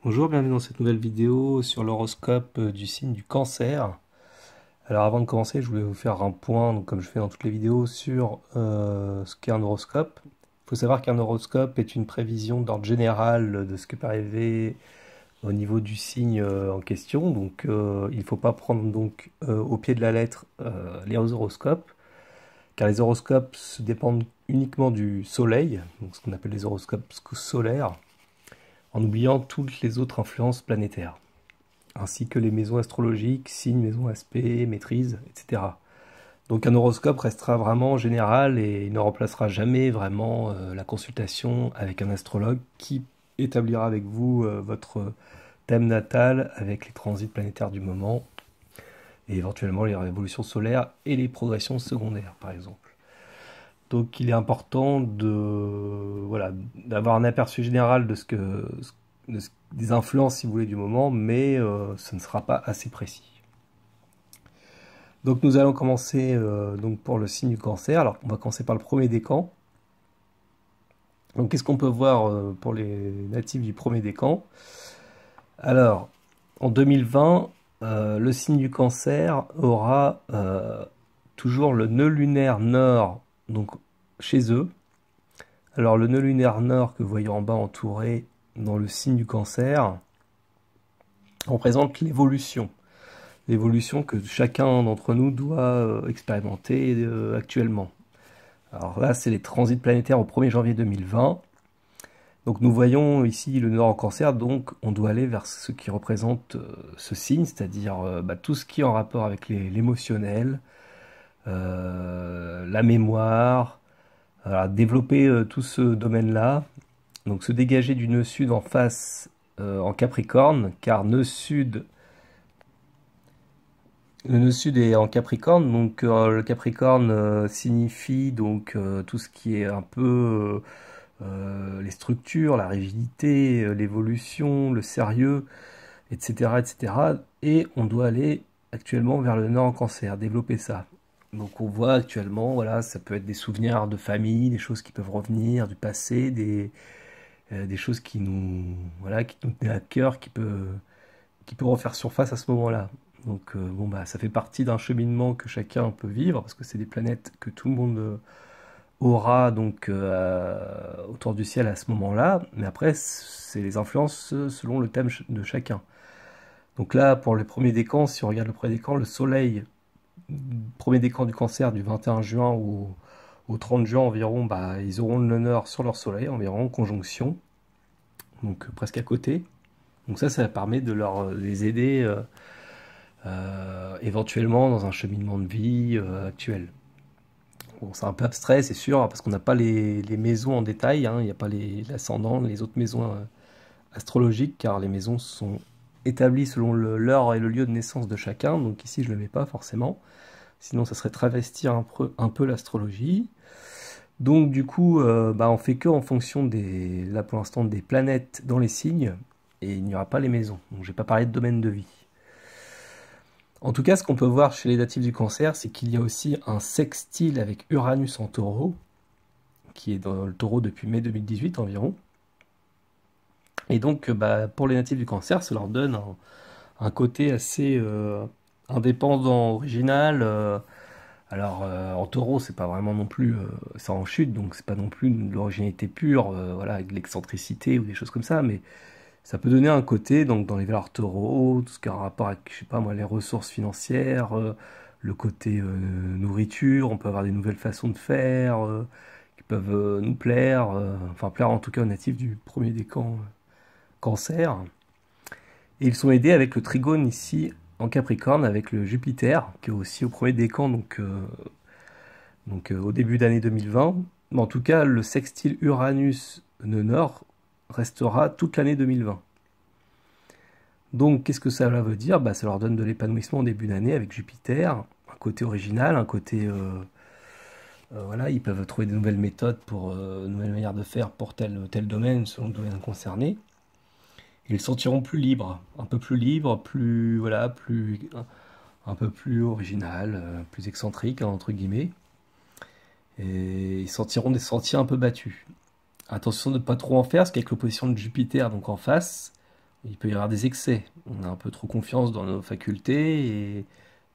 Bonjour, bienvenue dans cette nouvelle vidéo sur l'horoscope du signe du Cancer. Alors avant de commencer, je voulais vous faire un point, donc comme je fais dans toutes les vidéos, sur ce qu'est un horoscope. Il faut savoir qu'un horoscope est une prévision d'ordre général de ce que peut arriver au niveau du signe en question. Donc il ne faut pas prendre donc au pied de la lettre les horoscopes, car les horoscopes se dépendent uniquement du soleil, donc ce qu'on appelle les horoscopes solaires, en oubliant toutes les autres influences planétaires, ainsi que les maisons astrologiques, signes, maisons aspects, maîtrise, etc. Donc un horoscope restera vraiment général et il ne remplacera jamais vraiment la consultation avec un astrologue qui établira avec vous votre thème natal avec les transits planétaires du moment et éventuellement les révolutions solaires et les progressions secondaires par exemple. Donc il est important voilà, d'avoir un aperçu général de des influences, si vous voulez, du moment, mais ce ne sera pas assez précis. Donc nous allons commencer donc pour le signe du Cancer. Alors on va commencer par le premier décan. Donc qu'est-ce qu'on peut voir pour les natifs du premier décan? Alors en 2020, le signe du Cancer aura toujours le nœud lunaire nord, donc chez eux. Alors le nœud lunaire nord que vous voyez en bas entouré dans le signe du Cancer représente l'évolution. L'évolution que chacun d'entre nous doit expérimenter actuellement. Alors là, c'est les transits planétaires au 1er janvier 2020. Donc nous voyons ici le nord en Cancer, donc on doit aller vers ce qui représente ce signe, c'est-à-dire tout ce qui est en rapport avec l'émotionnel, la mémoire, développer tout ce domaine-là. Donc se dégager du nœud sud en face en Capricorne, car le nœud sud est en Capricorne, donc le Capricorne signifie donc tout ce qui est un peu les structures, la rigidité, l'évolution, le sérieux, etc., etc. Et on doit aller actuellement vers le nord en Cancer, développer ça. Donc on voit actuellement, voilà, ça peut être des souvenirs de famille, des choses qui peuvent revenir du passé, des choses voilà, qui nous tenaient à cœur, qui peut refaire surface à ce moment-là. Donc bon bah ça fait partie d'un cheminement que chacun peut vivre parce que c'est des planètes que tout le monde aura donc autour du ciel à ce moment-là. Mais après c'est les influences selon le thème de chacun. Donc là pour le premier décan, si on regarde le premier décan, le Soleil, premier décan du Cancer du 21 juin au 30 juin environ, bah, ils auront l'honneur sur leur Soleil environ en conjonction, donc presque à côté. Donc ça permet de les aider éventuellement dans un cheminement de vie actuel. Bon, c'est un peu abstrait, c'est sûr, parce qu'on n'a pas les maisons en détail, hein, il n'y a pas l'ascendant, les autres maisons astrologiques, car les maisons sont établies selon l'heure et le lieu de naissance de chacun, donc ici je ne le mets pas forcément, sinon ça serait travestir un peu l'astrologie. Donc du coup, on fait que en fonction là pour l'instant, des planètes dans les signes, et il n'y aura pas les maisons, donc je vais pas parler de domaine de vie. En tout cas, ce qu'on peut voir chez les natifs du Cancer, c'est qu'il y a aussi un sextile avec Uranus en Taureau, qui est dans le Taureau depuis mai 2018 environ. Et donc, pour les natifs du Cancer, ça leur donne un côté assez indépendant, original. En Taureau, c'est pas vraiment non plus, c'est en chute, donc c'est pas non plus de l'originalité pure, voilà, avec de l'excentricité ou des choses comme ça, mais ça peut donner un côté, donc dans les valeurs taureaux, tout ce qui a un rapport avec, je sais pas moi, les ressources financières, le côté nourriture, on peut avoir des nouvelles façons de faire qui peuvent nous plaire, enfin plaire en tout cas aux natifs du premier décan Cancer. Et ils sont aidés avec le trigone ici en Capricorne avec le Jupiter, qui est aussi au premier décan, donc au début d'année 2020. Mais en tout cas, le sextile Uranus-nœud nord restera toute l'année 2020. Donc, qu'est-ce que ça veut dire? Ça leur donne de l'épanouissement au début d'année avec Jupiter, un côté original, un côté... voilà, ils peuvent trouver de nouvelles méthodes pour de nouvelles manières de faire pour tel domaine, selon le domaine concerné. Ils se sentiront plus libres, un peu plus libres, plus, voilà, un peu plus original, plus excentrique, hein, entre guillemets. Et ils sentiront des sentiers un peu battus. Attention de ne pas trop en faire, parce qu'avec l'opposition de Jupiter donc en face, Il peut y avoir des excès. On a un peu trop confiance dans nos facultés et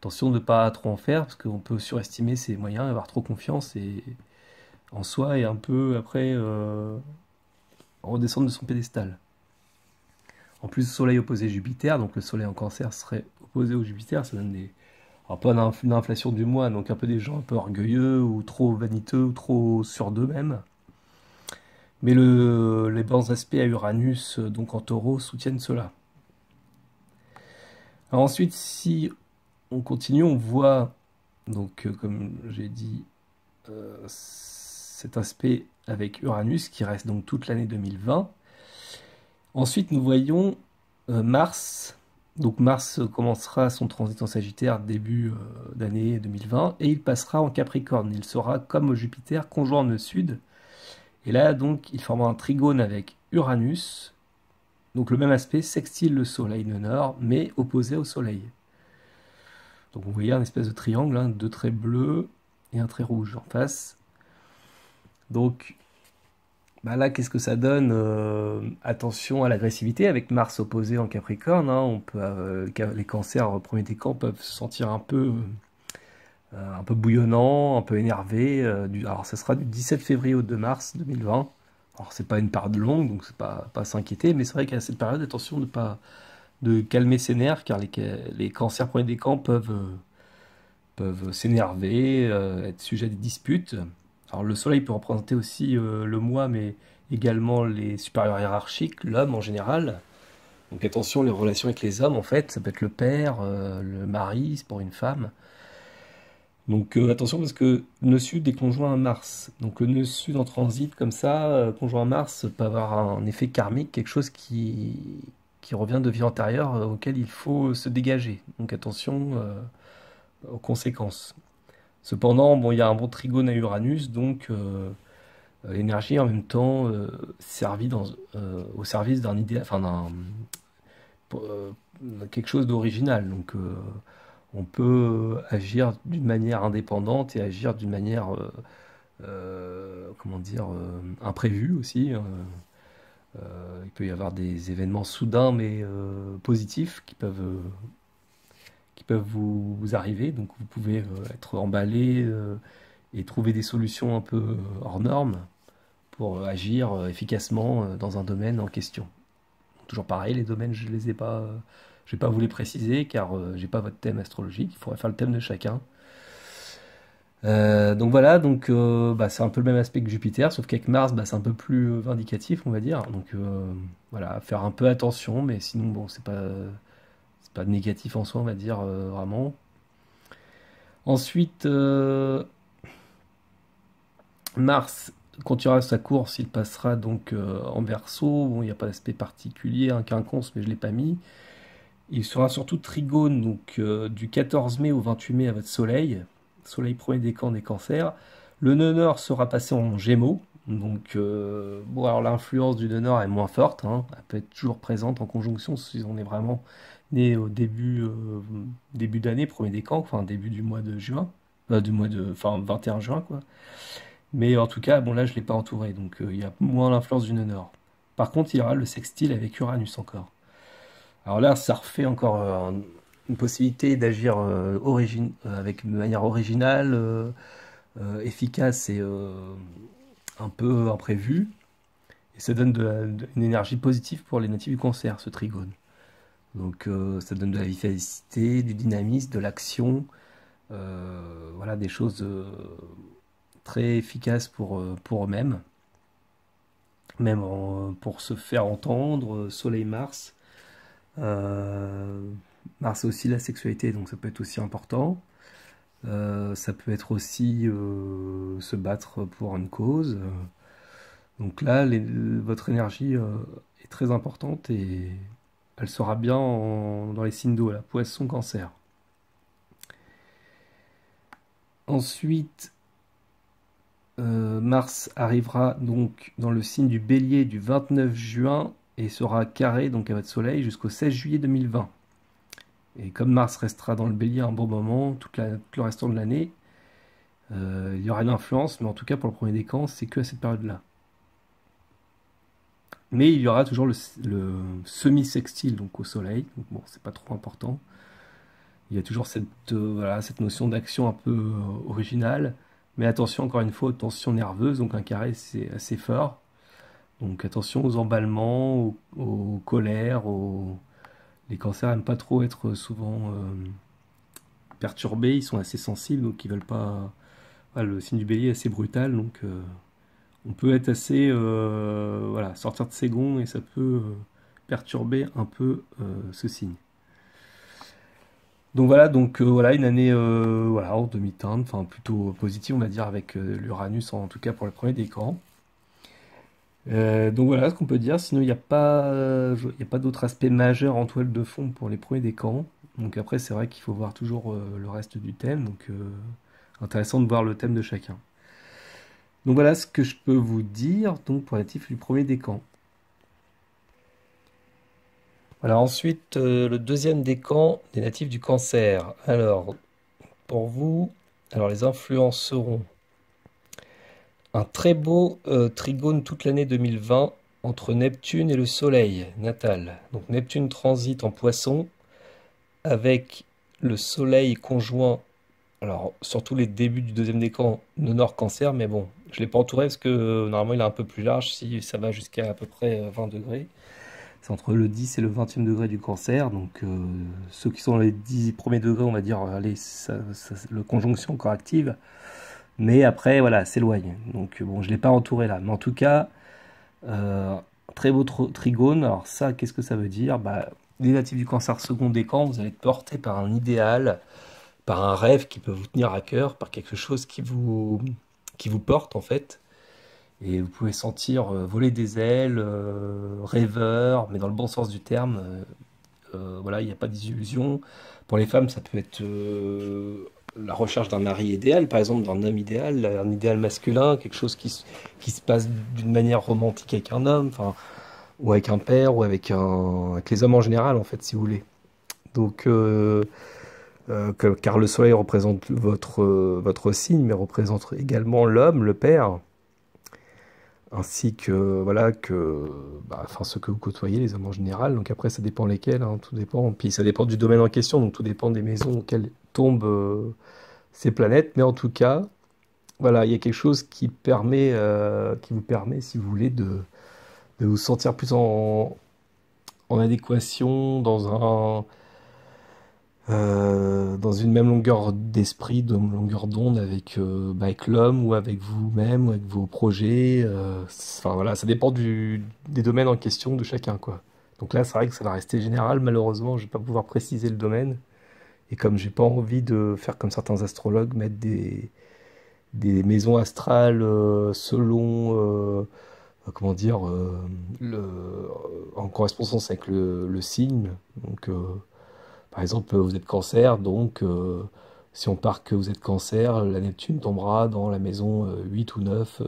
attention de ne pas trop en faire parce qu'on peut surestimer ses moyens, avoir trop confiance en soi et un peu après redescendre de son pédestal. En plus, Soleil opposé Jupiter, donc le Soleil en Cancer serait opposé au Jupiter, ça donne des, alors pas une inflation du moi, donc un peu des gens un peu orgueilleux ou trop vaniteux ou trop sûrs d'eux-mêmes. Mais les bons aspects à Uranus, donc en Taureau, soutiennent cela. Alors ensuite, si on continue, on voit, donc comme j'ai dit, cet aspect avec Uranus qui reste donc toute l'année 2020. Ensuite, nous voyons Mars. Donc Mars commencera son transit en Sagittaire début d'année 2020 et il passera en Capricorne. Il sera comme Jupiter conjoint le Sud. Et là, donc, il formera un trigone avec Uranus. Donc le même aspect, sextile le Soleil le Nord, mais opposé au Soleil. Donc vous voyez un espèce de triangle, hein, deux traits bleus et un trait rouge en face. Donc bah là, qu'est-ce que ça donne? Attention à l'agressivité avec Mars opposé en Capricorne, hein. On peut, les cancers au premier décan peuvent se sentir un peu bouillonnants, un peu énervés. Alors ça sera du 17 février au 2 mars 2020. Alors c'est pas une période longue, donc c'est pas s'inquiéter, mais c'est vrai qu'à cette période, attention de calmer ses nerfs, car les cancers premier décan peuvent s'énerver, être sujets à des disputes. Alors le soleil peut représenter aussi le moi, mais également les supérieurs hiérarchiques, l'homme en général. Donc attention, les relations avec les hommes, en fait, ça peut être le père, le mari, c'est pour une femme. Donc attention parce que nœud sud est conjoint à Mars. Donc le nœud sud en transit comme ça, conjoint à Mars, peut avoir un effet karmique, quelque chose qui revient de vie antérieure auquel il faut se dégager. Donc attention aux conséquences. Cependant, bon, il y a un bon trigone à Uranus, donc l'énergie en même temps au service d'un idéal, enfin euh, quelque chose d'original. Donc on peut agir d'une manière indépendante et agir d'une manière, comment dire, imprévue aussi. Il peut y avoir des événements soudains mais positifs qui peuvent vous arriver. Donc vous pouvez être emballé et trouver des solutions un peu hors normes pour agir efficacement dans un domaine en question. Toujours pareil, les domaines, je les ai pas, je vais pas vous les préciser car j'ai pas votre thème astrologique. Il faudrait faire le thème de chacun. Donc voilà, donc bah, c'est un peu le même aspect que Jupiter, sauf qu'avec Mars, bah, c'est un peu plus vindicatif, on va dire. Donc voilà, faire un peu attention, mais sinon bon, c'est pas négatif en soi, on va dire vraiment. Ensuite, Mars continuera sa course, il passera donc en Verseau. Bon, il n'y a pas d'aspect particulier, un quinconce, mais je ne l'ai pas mis. Il sera surtout trigone, donc du 14 mai au 28 mai à votre Soleil. Soleil premier décan des cancers. Le nœud nord sera passé en Gémeaux. Donc, bon, alors l'influence du nœud nord est moins forte, hein. Elle peut être toujours présente en conjonction si on est vraiment né au début d'année, premier décan, enfin début du mois de juin, enfin 21 juin, quoi. Mais en tout cas, bon là je ne l'ai pas entouré, donc il y a moins l'influence du nœud nord. Par contre, il y aura le sextile avec Uranus encore. Alors là, ça refait encore une possibilité d'agir avec de manière originale, efficace et un peu imprévue. Et ça donne une énergie positive pour les natifs du cancer, ce trigone. Donc ça donne de la vivacité, du dynamisme, de l'action, voilà, des choses très efficaces pour eux-mêmes, même pour se faire entendre, Soleil-Mars. Mars c'est aussi la sexualité, donc ça peut être aussi important. Ça peut être aussi se battre pour une cause. Donc là, votre énergie est très importante et elle sera bien dans les signes d'eau, là, Poisson, Cancer. Ensuite, Mars arrivera donc dans le signe du Bélier du 29 juin et sera carré donc à votre Soleil jusqu'au 16 juillet 2020. Et comme Mars restera dans le Bélier un bon moment, tout le restant de l'année, il y aura une influence, mais en tout cas pour le premier décan, c'est que à cette période-là. Mais il y aura toujours le semi-sextile, donc au soleil. Donc bon, c'est pas trop important. Il y a toujours voilà, cette notion d'action un peu originale. Mais attention, encore une fois, aux tensions nerveuses. Donc un carré, c'est assez fort. Donc attention aux emballements, aux colères. Les cancers n'aiment pas trop être souvent perturbés. Ils sont assez sensibles, donc ils veulent pas. Voilà, le signe du bélier est assez brutal, donc on peut être assez, voilà, sortir de ses gonds et ça peut perturber un peu ce signe. Donc voilà, une année voilà, en demi-teinte, enfin plutôt positive, on va dire, avec l'Uranus, en tout cas pour le premier décan. Donc voilà ce qu'on peut dire. Sinon, il y a pas d'autres aspects majeurs en toile de fond pour les premiers décans. Donc après, c'est vrai qu'il faut voir toujours le reste du thème. Donc intéressant de voir le thème de chacun. Donc voilà ce que je peux vous dire donc pour les natifs du premier décan. Voilà, ensuite, le deuxième décan des natifs du cancer. Alors, pour vous, alors les influences seront un très beau trigone toute l'année 2020 entre Neptune et le Soleil natal. Donc Neptune transite en Poisson avec le Soleil conjoint, alors surtout les débuts du deuxième décan, de Nord Cancer, mais bon, je ne l'ai pas entouré parce que normalement il est un peu plus large, si ça va jusqu'à à peu près 20 degrés. C'est entre le 10 et le 20e degré du cancer. Donc ceux qui sont dans les 10 premiers degrés, on va dire, allez, le conjonction encore active. Mais après, voilà, s'éloigne. Donc bon, je ne l'ai pas entouré là. Mais en tout cas, très beau trigone. Alors ça, qu'est-ce que ça veut dire? Bah, les natifs du cancer second décan, vous allez être portés par un idéal, par un rêve qui peut vous tenir à cœur, par quelque chose qui vous porte en fait. Et vous pouvez sentir voler des ailes, rêveur, mais dans le bon sens du terme. Voilà, il n'y a pas d'illusion. Pour les femmes, ça peut être la recherche d'un mari idéal, par exemple, d'un homme idéal, un idéal masculin, quelque chose qui se passe d'une manière romantique avec un homme, enfin, ou avec un père, ou avec les hommes en général, en fait, si vous voulez. Donc, car le soleil représente votre signe, mais représente également l'homme, le père, ainsi que voilà bah, enfin ceux que vous côtoyez, les hommes en général. Donc après ça dépend lesquels, hein, tout dépend. Puis ça dépend du domaine en question, donc tout dépend des maisons auxquelles tombent ces planètes. Mais en tout cas, voilà, il y a quelque chose qui vous permet, si vous voulez, de vous sentir plus en adéquation dans une même longueur d'esprit, de longueur d'onde avec, bah, avec l'homme ou avec vous-même ou avec vos projets. Enfin voilà, ça dépend des domaines en question de chacun, quoi. Donc là, c'est vrai que ça va rester général. Malheureusement, je vais pas pouvoir préciser le domaine. Et comme j'ai pas envie de faire comme certains astrologues, mettre des maisons astrales selon, comment dire, en correspondance avec le signe. Donc par exemple, vous êtes cancer, donc si on part que vous êtes cancer, la Neptune tombera dans la maison 8 ou 9.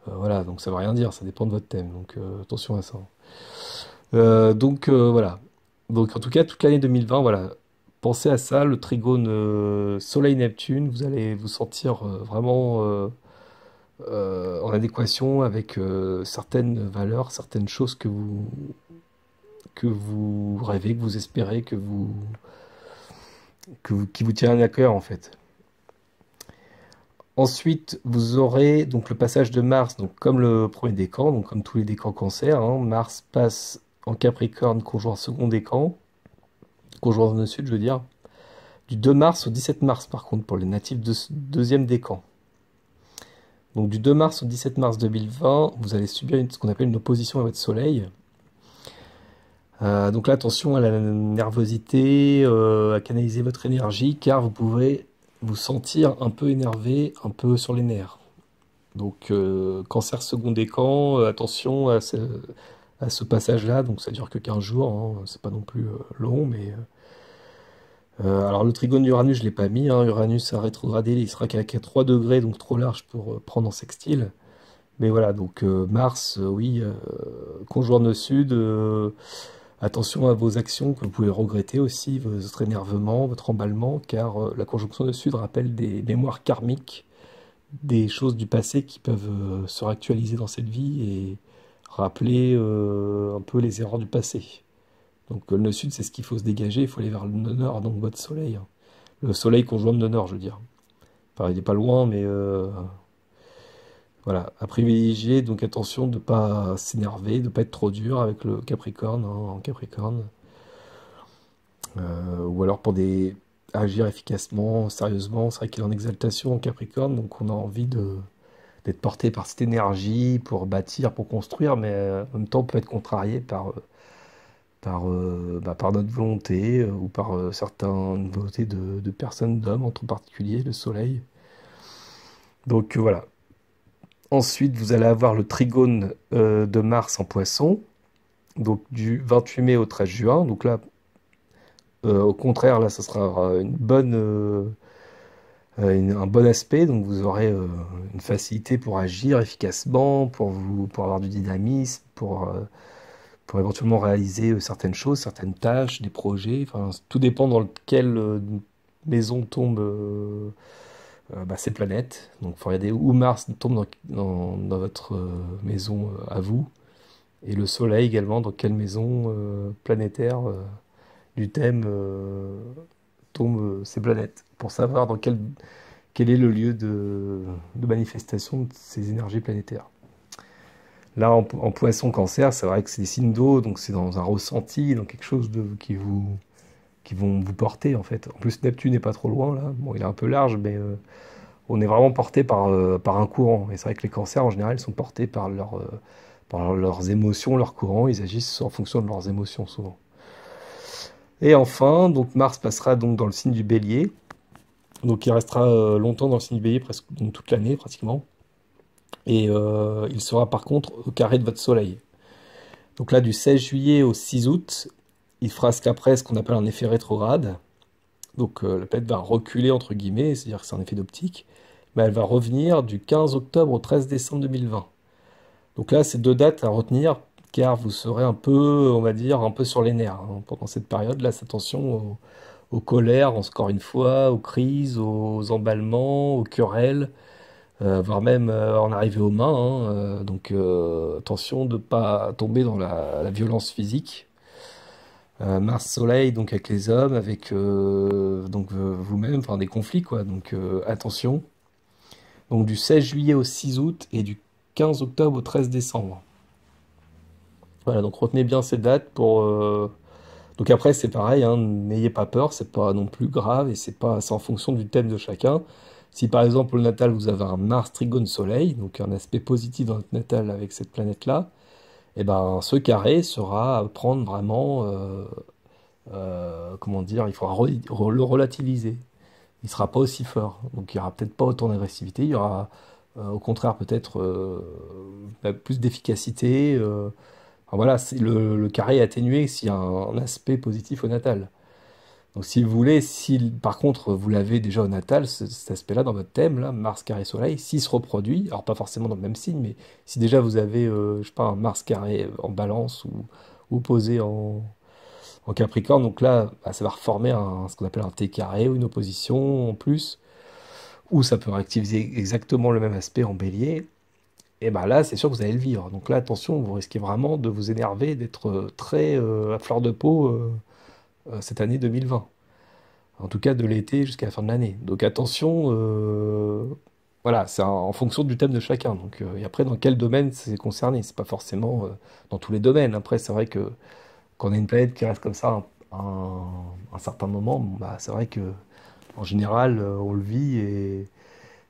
Voilà, donc ça ne veut rien dire, ça dépend de votre thème, donc attention à ça. Voilà. Donc en tout cas, toute l'année 2020, voilà, pensez à ça, le trigone Soleil-Neptune, vous allez vous sentir vraiment en adéquation avec certaines valeurs, certaines choses que vous rêvez, que vous espérez, qui vous tiennent à cœur en fait. Ensuite, vous aurez donc le passage de Mars, donc comme le premier décan, donc comme tous les décans cancer, hein, Mars passe en Capricorne, conjoint second décan, conjoint nœud sud, je veux dire, du 2 mars au 17 mars par contre pour les natifs de deuxième décan. Donc du 2 mars au 17 mars 2020, vous allez subir ce qu'on appelle une opposition à votre soleil. Donc là, attention à la nervosité, à canaliser votre énergie, car vous pouvez vous sentir un peu énervé, un peu sur les nerfs. Donc, cancer second décan, attention à ce passage-là. Donc, ça dure que 15 jours, hein, c'est pas non plus long, mais... alors, le trigone d'Uranus, je ne l'ai pas mis, hein, Uranus a rétrogradé, il sera qu'à 3 degrés, donc trop large pour prendre en sextile. Mais voilà, donc Mars, oui, conjoint nœud sud... attention à vos actions que vous pouvez regretter aussi, votre énervement, votre emballement, car la conjonction de Sud rappelle des mémoires karmiques, des choses du passé qui peuvent se réactualiser dans cette vie et rappeler un peu les erreurs du passé. Donc le nœud sud, c'est ce qu'il faut se dégager, il faut aller vers le nœud nord, donc votre soleil, hein. Le soleil conjoint le nœud nord, je veux dire. Enfin, il n'est pas loin, mais voilà, à privilégier, donc attention de ne pas s'énerver, de ne pas être trop dur avec le Capricorne, hein, en Capricorne. Ou alors pour agir efficacement, sérieusement, c'est vrai qu'il est en exaltation en Capricorne, donc on a envie d'être porté par cette énergie pour bâtir, pour construire, mais en même temps on peut être contrarié par notre volonté ou par certaines volontés de personnes, d'hommes, en tout particulier, le soleil. Donc voilà. Ensuite, vous allez avoir le trigone de Mars en Poisson, donc du 28 mai au 13 juin. Donc là, au contraire, là, ça sera un bon aspect. Donc vous aurez une facilité pour agir efficacement, pour avoir du dynamisme, pour éventuellement réaliser certaines choses, certaines tâches, des projets. Enfin, tout dépend dans quelle maison tombe ces planètes. Donc il faut regarder où Mars tombe dans votre maison à vous. Et le Soleil également, dans quelle maison planétaire du thème tombent ces planètes. Pour savoir quel est le lieu de manifestation de ces énergies planétaires. Là, en poisson cancer, c'est vrai que c'est des signes d'eau, donc c'est dans un ressenti, dans quelque chose qui vont vous porter en fait. En plus, Neptune n'est pas trop loin là. Bon, il est un peu large, mais on est vraiment porté par un courant. Et c'est vrai que les cancers, en général, sont portés par leurs émotions, leurs courants. Ils agissent en fonction de leurs émotions souvent. Et enfin, donc Mars passera donc dans le signe du Bélier. Donc il restera longtemps dans le signe du Bélier, presque donc, toute l'année pratiquement. Et il sera par contre au carré de votre Soleil. Donc là, du 16 juillet au 6 août, il fera ce qu'on appelle un effet rétrograde. Donc la planète va reculer entre guillemets, c'est-à-dire que c'est un effet d'optique, mais elle va revenir du 15 octobre au 13 décembre 2020. Donc là, c'est deux dates à retenir, car vous serez un peu, on va dire, un peu sur les nerfs hein, pendant cette période. Là, attention aux colères, encore une fois, aux crises, aux emballements, aux querelles, voire même en arriver aux mains, hein. Donc attention de ne pas tomber dans la violence physique. Mars-Soleil, donc avec les hommes, avec vous-même, enfin des conflits, quoi. Donc attention. Donc du 16 juillet au 6 août et du 15 octobre au 13 décembre. Voilà, donc retenez bien ces dates pour. Donc après, c'est pareil, hein, n'ayez pas peur, c'est pas non plus grave et c'est en fonction du thème de chacun. Si par exemple au natal vous avez un Mars trigone Soleil, donc un aspect positif dans votre natal avec cette planète-là, et ben ce carré sera à prendre vraiment, comment dire, il faudra le relativiser. Il sera pas aussi fort, donc il y aura peut-être pas autant d'agressivité, il y aura au contraire peut-être plus d'efficacité. Enfin, voilà, le carré est atténué s'il y a un aspect positif au natal. Donc si vous voulez, si par contre vous l'avez déjà au natal, cet aspect-là dans votre thème, là, Mars carré Soleil, s'il se reproduit, alors pas forcément dans le même signe, mais si déjà vous avez, je sais pas, un Mars carré en Balance ou posé en Capricorne, donc là, bah, ça va reformer ce qu'on appelle un T carré ou une opposition en plus, ou ça peut réactiver exactement le même aspect en Bélier. Et ben là, c'est sûr que vous allez le vivre. Donc là, attention, vous risquez vraiment de vous énerver, d'être très à fleur de peau cette année 2020. En tout cas, de l'été jusqu'à la fin de l'année. Donc attention, voilà, c'est en fonction du thème de chacun. Donc, et après, dans quel domaine c'est concerné? C'est pas forcément dans tous les domaines. Après, c'est vrai que quand on a une planète qui reste comme ça un certain moment, bon, bah, c'est vrai que en général, on le vit et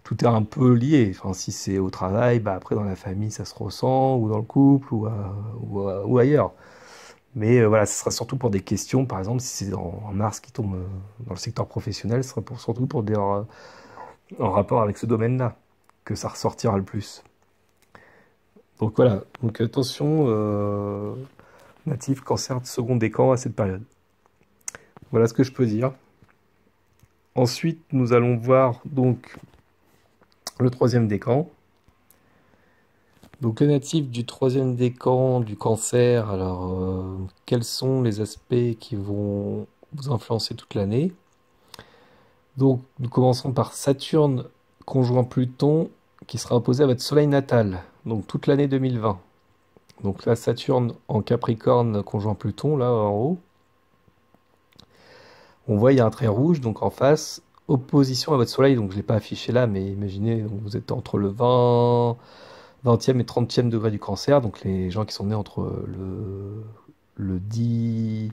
tout est un peu lié. Enfin, si c'est au travail, bah, après dans la famille, ça se ressent, ou dans le couple, ou ailleurs. Mais voilà, ce sera surtout pour des questions, par exemple, si c'est en Mars qui tombe dans le secteur professionnel, ce sera surtout pour en rapport avec ce domaine-là que ça ressortira le plus. Donc voilà, donc attention, natif, cancer de second décan à cette période. Voilà ce que je peux dire. Ensuite, nous allons voir donc le troisième décan. Donc les natifs du troisième décan du cancer, alors quels sont les aspects qui vont vous influencer toute l'année? Donc nous commençons par Saturne conjoint Pluton qui sera opposé à votre soleil natal, donc toute l'année 2020. Donc là, Saturne en Capricorne conjoint Pluton, là en haut. On voit il y a un trait rouge, donc en face, opposition à votre Soleil. Donc je ne l'ai pas affiché là, mais imaginez, donc vous êtes entre le 20e et 30e degré du Cancer. Donc les gens qui sont nés entre le 10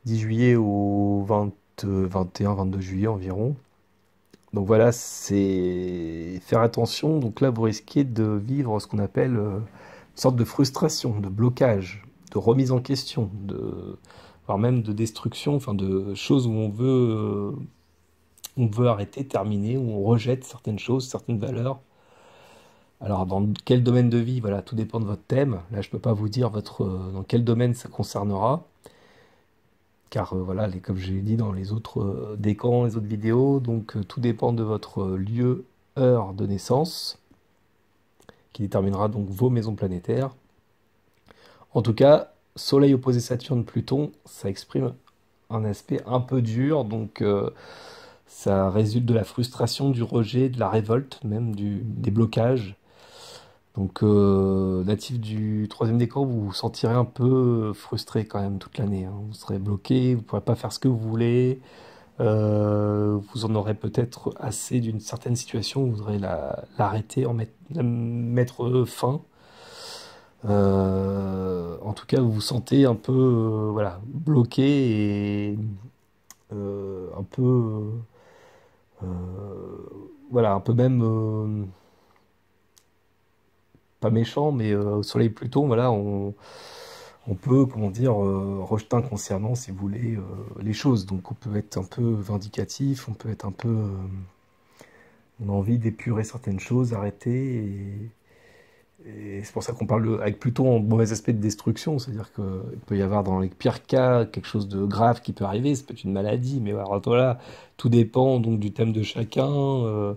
juillet au 21-22 juillet environ. Donc voilà, c'est faire attention. Donc là, vous risquez de vivre ce qu'on appelle une sorte de frustration, de blocage, de remise en question, voire même de destruction, enfin de choses où on veut arrêter, terminer, où on rejette certaines choses, certaines valeurs. Alors dans quel domaine de vie, voilà, tout dépend de votre thème. Là, je peux pas vous dire dans quel domaine ça concernera. Car voilà, comme je l'ai dit dans les autres décans, les autres vidéos, donc tout dépend de votre lieu, heure de naissance, qui déterminera donc vos maisons planétaires. En tout cas, Soleil opposé Saturne, Pluton, ça exprime un aspect un peu dur, donc ça résulte de la frustration, du rejet, de la révolte, même des blocages. Donc, natif du troisième décan, vous vous sentirez un peu frustré quand même toute l'année, hein. Vous serez bloqué, vous ne pourrez pas faire ce que vous voulez. Vous en aurez peut-être assez d'une certaine situation, vous voudrez l'arrêter, mettre fin. En tout cas, vous vous sentez un peu voilà, bloqué et un peu voilà, un peu même pas méchant, mais au Soleil Pluton, voilà, on peut, comment dire, rejeter inconsciemment, si vous voulez, les choses. Donc on peut être un peu vindicatif, on peut être un peu... on a envie d'épurer certaines choses, arrêter. Et c'est pour ça qu'on parle avec Pluton en mauvais aspect de destruction. C'est-à-dire qu'il peut y avoir dans les pires cas quelque chose de grave qui peut arriver. Ça peut être une maladie, mais voilà, tout dépend donc du thème de chacun.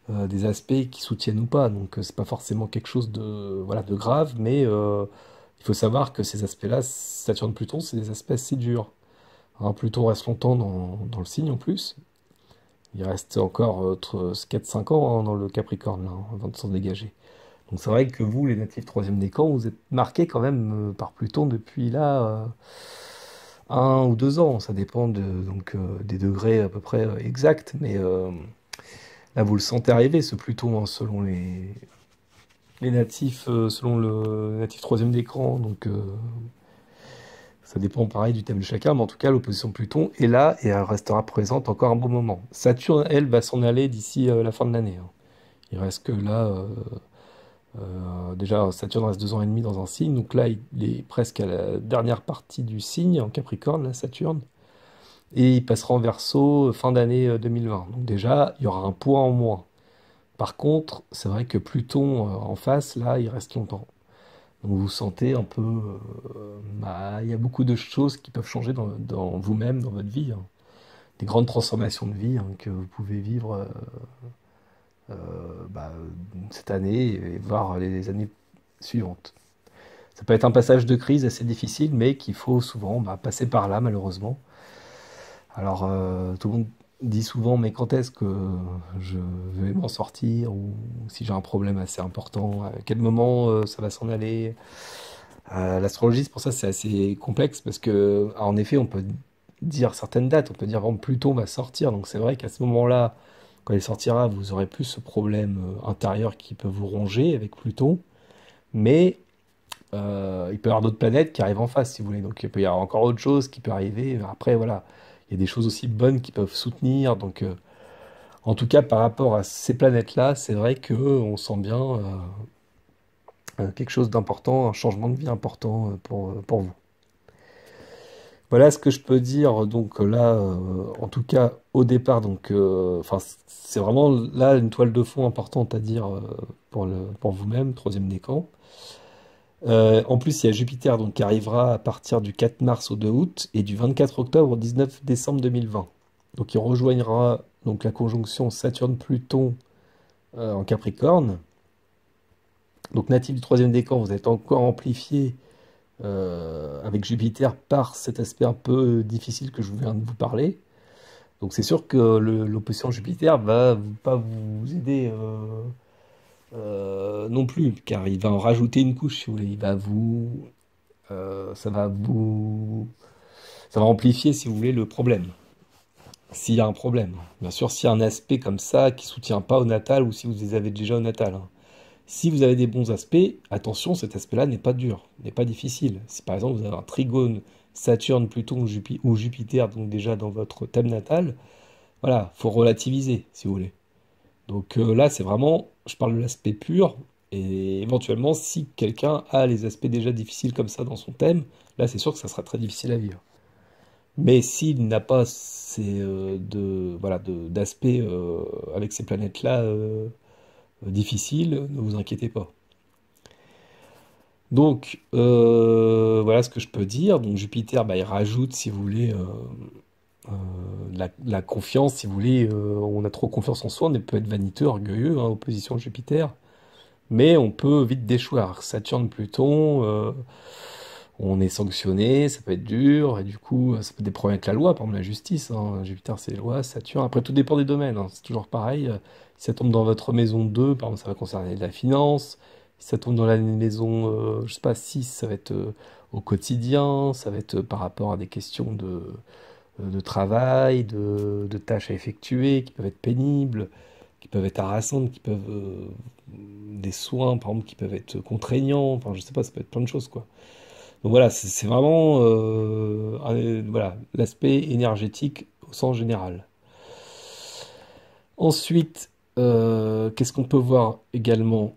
Des aspects qui soutiennent ou pas. Donc c'est pas forcément quelque chose de, voilà, de grave, mais il faut savoir que ces aspects-là, Saturne-Pluton, c'est des aspects assez durs. Hein, Pluton reste longtemps dans le signe en plus. Il reste encore 4-5 ans hein, dans le Capricorne là, hein, avant de s'en dégager. Donc c'est vrai que vous, les natifs troisième décan, vous êtes marqués quand même par Pluton depuis là 1 ou 2 ans. Ça dépend donc, des degrés à peu près exacts, mais là, vous le sentez arriver, ce Pluton, hein, selon les natifs, selon le natif troisième d'écran. Donc, ça dépend pareil du thème de chacun, mais en tout cas, l'opposition Pluton est là et elle restera présente encore un bon moment. Saturne, elle, va s'en aller d'ici la fin de l'année, hein. Il reste que là, déjà, Saturne reste 2 ans et demi dans un signe, donc là, il est presque à la dernière partie du signe, en Capricorne, là, Saturne. Et il passera en Verseau fin d'année 2020. Donc déjà, il y aura un poids en moins. Par contre, c'est vrai que Pluton en face, là, il reste longtemps. Donc vous sentez un peu... bah, il y a beaucoup de choses qui peuvent changer dans vous-même, dans votre vie, hein. Des grandes transformations de vie hein, que vous pouvez vivre bah, cette année et voir les années suivantes. Ça peut être un passage de crise assez difficile, mais qu'il faut souvent bah, passer par là, malheureusement. Alors, tout le monde dit souvent, mais quand est-ce que je vais m'en sortir ou si j'ai un problème assez important, à quel moment ça va s'en aller? L'astrologie, c'est pour ça c'est assez complexe parce que, en effet, on peut dire certaines dates, on peut dire, bon, Pluton va sortir, donc c'est vrai qu'à ce moment-là, quand il sortira, vous aurez plus ce problème intérieur qui peut vous ronger avec Pluton, mais il peut y avoir d'autres planètes qui arrivent en face, si vous voulez. Donc il peut y avoir encore autre chose qui peut arriver. Après, voilà, il y a des choses aussi bonnes qui peuvent soutenir. Donc, en tout cas, par rapport à ces planètes-là, c'est vrai que on sent bien quelque chose d'important, un changement de vie important pour vous. Voilà ce que je peux dire. Donc là, en tout cas, au départ, donc, enfin, c'est vraiment là une toile de fond importante à dire pour vous-même, troisième décan. En plus, il y a Jupiter donc, qui arrivera à partir du 4 mars au 2 août et du 24 octobre au 19 décembre 2020. Donc il rejoignera donc, la conjonction Saturne-Pluton en Capricorne. Donc natif du troisième décan, vous êtes encore amplifié avec Jupiter par cet aspect un peu difficile que je viens de vous parler. Donc c'est sûr que l'opposition Jupiter va pas vous aider non plus, car il va en rajouter une couche, si vous voulez. Ça va ça va amplifier, si vous voulez, le problème. S'il y a un problème. Bien sûr, s'il y a un aspect comme ça qui soutient pas au natal ou si vous les avez déjà au natal, hein. Si vous avez des bons aspects, attention, cet aspect-là n'est pas dur, n'est pas difficile. Si par exemple vous avez un trigone Saturne, Pluton ou Jupiter, donc déjà dans votre thème natal, voilà, faut relativiser, si vous voulez. Donc là, c'est vraiment, je parle de l'aspect pur, et éventuellement, si quelqu'un a les aspects déjà difficiles comme ça dans son thème, là, c'est sûr que ça sera très difficile à vivre. Mais s'il n'a pas voilà, d'aspects avec ces planètes-là difficiles, ne vous inquiétez pas. Donc, voilà ce que je peux dire. Donc, Jupiter, bah, il rajoute, si vous voulez, la confiance, si vous voulez. On a trop confiance en soi, on peut être vaniteux, orgueilleux, hein, opposition Jupiter. Mais on peut vite déchoir. Alors, Saturne, Pluton, on est sanctionné, ça peut être dur, et du coup, ça peut être des problèmes avec la loi, par exemple la justice, hein. Jupiter, c'est les lois, Saturne. Après, tout dépend des domaines, hein. C'est toujours pareil. Si ça tombe dans votre maison 2, par exemple, ça va concerner la finance. Si ça tombe dans la maison, je sais pas, 6, ça va être au quotidien, ça va être par rapport à des questions de travail, de tâches à effectuer, qui peuvent être pénibles, qui peuvent être harassantes, qui peuvent des soins, par exemple, qui peuvent être contraignants. Enfin, je sais pas, ça peut être plein de choses, quoi. Donc voilà, c'est vraiment voilà, l'aspect énergétique au sens général. Ensuite, qu'est-ce qu'on peut voir également?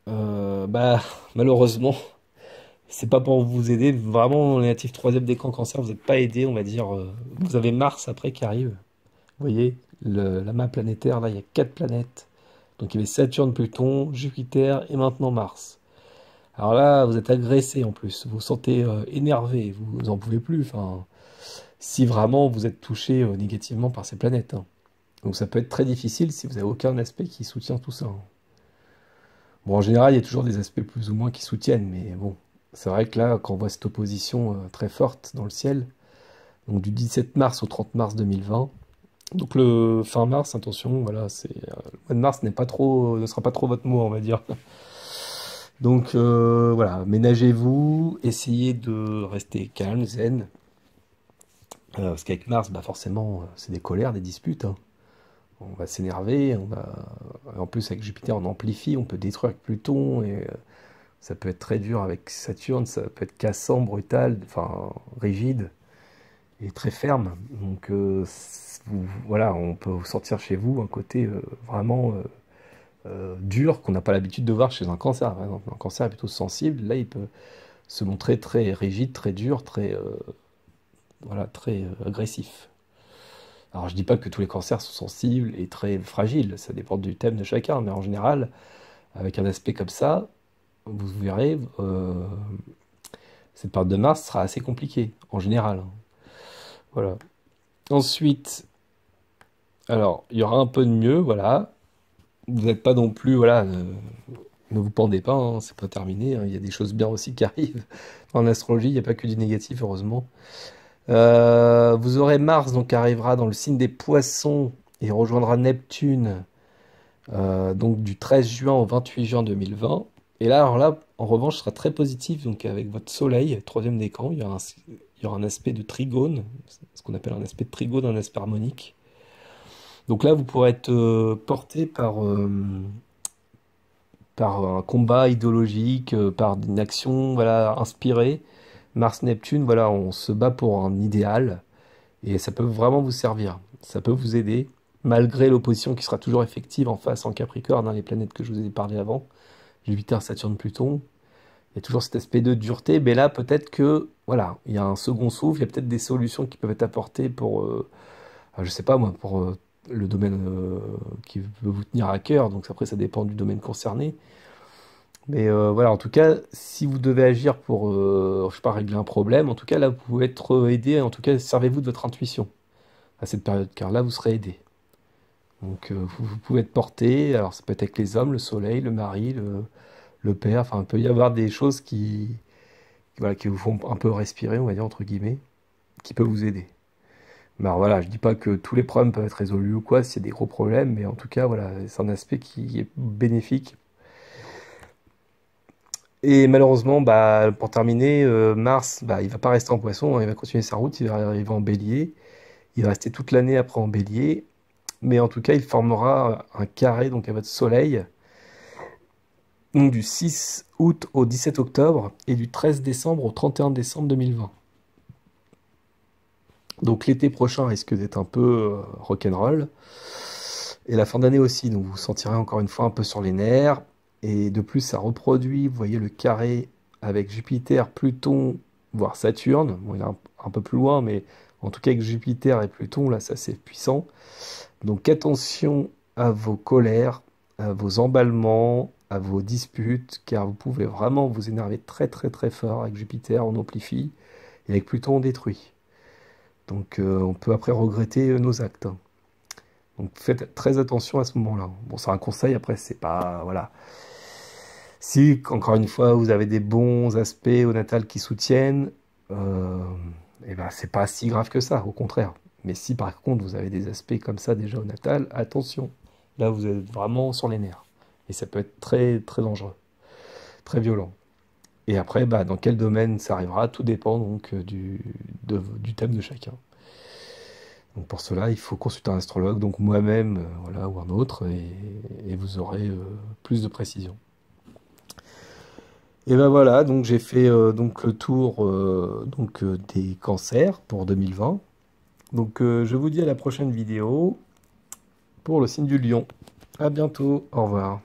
Bah, malheureusement, c'est pas pour vous aider. Vraiment, les natifs troisième décan cancer, vous n'êtes pas aidé, on va dire. Vous avez Mars après qui arrive. Vous voyez, la main planétaire, là, il y a quatre planètes. Donc il y avait Saturne, Pluton, Jupiter et maintenant Mars. Alors là, vous êtes agressé en plus. Vous vous sentez énervé, vous n'en pouvez plus. Enfin, si vraiment vous êtes touché négativement par ces planètes, hein. Donc ça peut être très difficile si vous n'avez aucun aspect qui soutient tout ça, hein. Bon, en général, il y a toujours des aspects plus ou moins qui soutiennent, mais bon, c'est vrai que là, quand on voit cette opposition très forte dans le ciel, donc du 17 mars au 30 mars 2020, donc le fin mars, attention, voilà, le mois de mars ne sera pas trop votre mois, on va dire. Donc voilà, ménagez-vous, essayez de rester calme, zen, parce qu'avec Mars, bah forcément, c'est des colères, des disputes, hein. On va s'énerver, en plus avec Jupiter, on amplifie, on peut détruire avec Pluton, et ça peut être très dur avec Saturne, ça peut être cassant, brutal, enfin rigide et très ferme. Donc voilà, on peut sentir chez vous un côté vraiment dur qu'on n'a pas l'habitude de voir chez un cancer. Par exemple, un cancer est plutôt sensible, là il peut se montrer très rigide, très dur, voilà, très agressif. Alors je dis pas que tous les cancers sont sensibles et très fragiles, ça dépend du thème de chacun, mais en général, avec un aspect comme ça, vous verrez, cette période de Mars sera assez compliquée, en général, hein. Voilà. Ensuite, alors, il y aura un peu de mieux, voilà. Vous n'êtes pas non plus, voilà, ne vous pendez pas, hein, c'est pas terminé, hein. Il y a des choses bien aussi qui arrivent. En astrologie, il n'y a pas que du négatif, heureusement. Vous aurez Mars, donc, qui arrivera dans le signe des Poissons et rejoindra Neptune, donc du 13 juin au 28 juin 2020. Et là, alors là, en revanche, ce sera très positif, donc avec votre Soleil, troisième décan, il y aura un aspect de trigone, ce qu'on appelle un aspect de trigone, un aspect harmonique. Donc là, vous pourrez être porté par un combat idéologique, par une action, voilà, inspirée. Mars-Neptune, voilà, on se bat pour un idéal et ça peut vraiment vous servir. Ça peut vous aider, malgré l'opposition qui sera toujours effective en face en Capricorne, hein, les planètes que je vous ai parlé avant, Jupiter, Saturne, Pluton. Il y a toujours cet aspect de dureté, mais là, peut-être que, voilà, il y a un second souffle, il y a peut-être des solutions qui peuvent être apportées pour, je sais pas moi, pour le domaine qui peut vous tenir à cœur, donc après ça dépend du domaine concerné. Mais voilà, en tout cas, si vous devez agir pour, je sais pas, régler un problème, en tout cas là, vous pouvez être aidé, en tout cas, servez-vous de votre intuition à cette période, car là, vous serez aidé. Donc vous pouvez être porté, alors ça peut être avec les hommes, le soleil, le mari, le père, enfin, il peut y avoir des choses voilà, qui vous font un peu respirer, on va dire, entre guillemets, qui peuvent vous aider. Mais alors voilà, je dis pas que tous les problèmes peuvent être résolus ou quoi, s'il y a des gros problèmes, mais en tout cas, voilà, c'est un aspect qui est bénéfique. Et malheureusement, bah, pour terminer, Mars, bah, il va pas rester en Poisson, hein, il va continuer sa route, il va arriver en Bélier. Il va rester toute l'année après en Bélier, mais en tout cas, il formera un carré donc à votre Soleil, donc du 6 août au 17 octobre et du 13 décembre au 31 décembre 2020. Donc l'été prochain risque d'être un peu rock'n'roll. Et la fin d'année aussi, donc vous vous sentirez encore une fois un peu sur les nerfs. Et de plus, ça reproduit, vous voyez le carré avec Jupiter, Pluton, voire Saturne. Bon, il est un peu plus loin, mais en tout cas avec Jupiter et Pluton, là, ça c'est puissant. Donc attention à vos colères, à vos emballements, à vos disputes, car vous pouvez vraiment vous énerver très très très fort avec Jupiter, on amplifie, et avec Pluton, on détruit. Donc on peut après regretter nos actes, hein. Donc faites très attention à ce moment-là. Bon, c'est un conseil, après, c'est pas... Voilà. Si, encore une fois, vous avez des bons aspects au natal qui soutiennent, euh, et ben, c'est pas si grave que ça, au contraire. Mais si par contre vous avez des aspects comme ça déjà au natal, attention. Là, vous êtes vraiment sur les nerfs. Et ça peut être très, très dangereux, très violent. Et après, bah, dans quel domaine ça arrivera, tout dépend donc du thème de chacun. Donc pour cela, il faut consulter un astrologue, donc moi-même, voilà, ou un autre, et vous aurez plus de précision. Et ben voilà, donc j'ai fait donc le tour des cancers pour 2020. Donc je vous dis à la prochaine vidéo pour le signe du lion. À bientôt, au revoir.